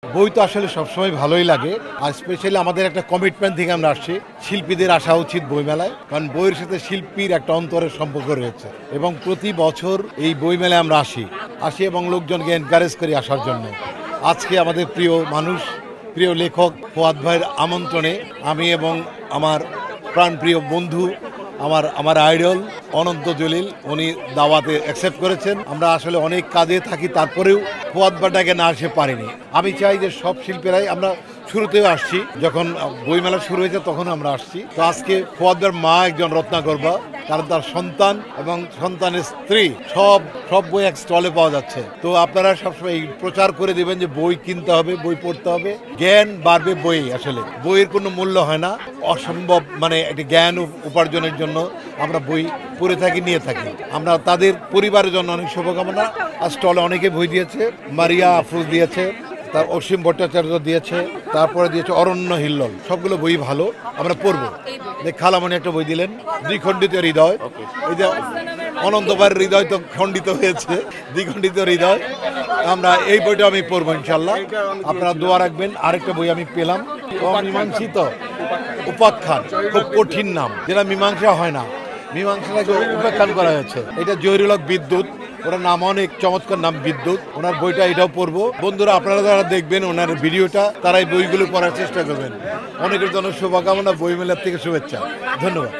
বই তো আসলে সবসময় ভালোই লাগে, আর স্পেশালি আমাদের একটা কমিটমেন্ট থেকে আমরা আসছি, শিল্পীদের আসা উচিত বইমেলায়, কারণ বইয়ের সাথে শিল্পীর একটা অন্তরের সম্পর্ক রয়েছে। এবং প্রতি বছর এই বইমেলায় আমরা আসি এবং লোকজনকে এনকারেজ করি আসার জন্য। আজকে আমাদের প্রিয় মানুষ, প্রিয় লেখক ফুয়াদ ভাইয়ের আমন্ত্রণে আমি এবং আমার প্রাণপ্রিয় বন্ধু, আমার আইডল অনন্ত জলিল, উনি দাওয়াতে অ্যাকসেপ্ট করেছেন। আমরা আসলে অনেক কাজে থাকি, তারপরেও ফুয়াদ ভাইটাকে না আসে পারিনি। আমি চাই যে সব শিল্পীরাই, আমরা শুরুতেও আসছি, যখন বইমেলা শুরু হয়েছে তখন আমরা আসছি। তো আজকে ফুয়াদ ভাইয়ের মা একজন রত্নাকরবা, কারণ তার সন্তান এবং সন্তানের স্ত্রী সব বই এক স্টলে পাওয়া যাচ্ছে। তো আপনারা সবসময় প্রচার করে দেবেন যে বই কিনতে হবে, বই পড়তে হবে, জ্ঞান বাড়বে বই। আসলে বইয়ের কোনো মূল্য হয় না, অসম্ভব, মানে একটি জ্ঞান উপার্জনের জন্য আমরা বই পড়ে থাকি, নিয়ে থাকি। আমরা তাদের পরিবারের জন্য অনেক শুভকামনা। আর স্টলে অনেকে বই দিয়েছে, মারিয়া আফরোজ দিয়েছে, তার অসীম ভট্টাচার্য দিয়েছে, তারপরে দিয়েছে অরণ্য হিল্লোল। সবগুলো বই ভালো, আমরা পড়বো। খালামণি একটা বই দিলেন, দ্বিখণ্ডিত হৃদয়। এই যে অনন্তবার হৃদয় তো খণ্ডিত হয়েছে, দ্বিখণ্ডিত হৃদয়। আমরা এই বইটা আমি পড়বো ইনশাল্লাহ, আপনারা দোয়া রাখবেন। আরেকটা বই আমি পেলাম, অমীমাংসিত উপাখ্যান, খুব কঠিন নাম, যেটা মীমাংসা হয় না, মীমাংসাটাকে উপাখ্যান করা হয়েছে। এটা জহিরুল হক বিদ্যুৎ, ওনার নাম অনেক চমৎকার নাম, বিদ্যুৎ। ওনার বইটা এটাও পড়বো। বন্ধুরা, আপনারা যারা দেখবেন ওনার ভিডিওটা, তারা এই বইগুলো পড়ার চেষ্টা করবেন। অনেকের জন্য শুভকামনা, বই মেলার থেকে শুভেচ্ছা, ধন্যবাদ।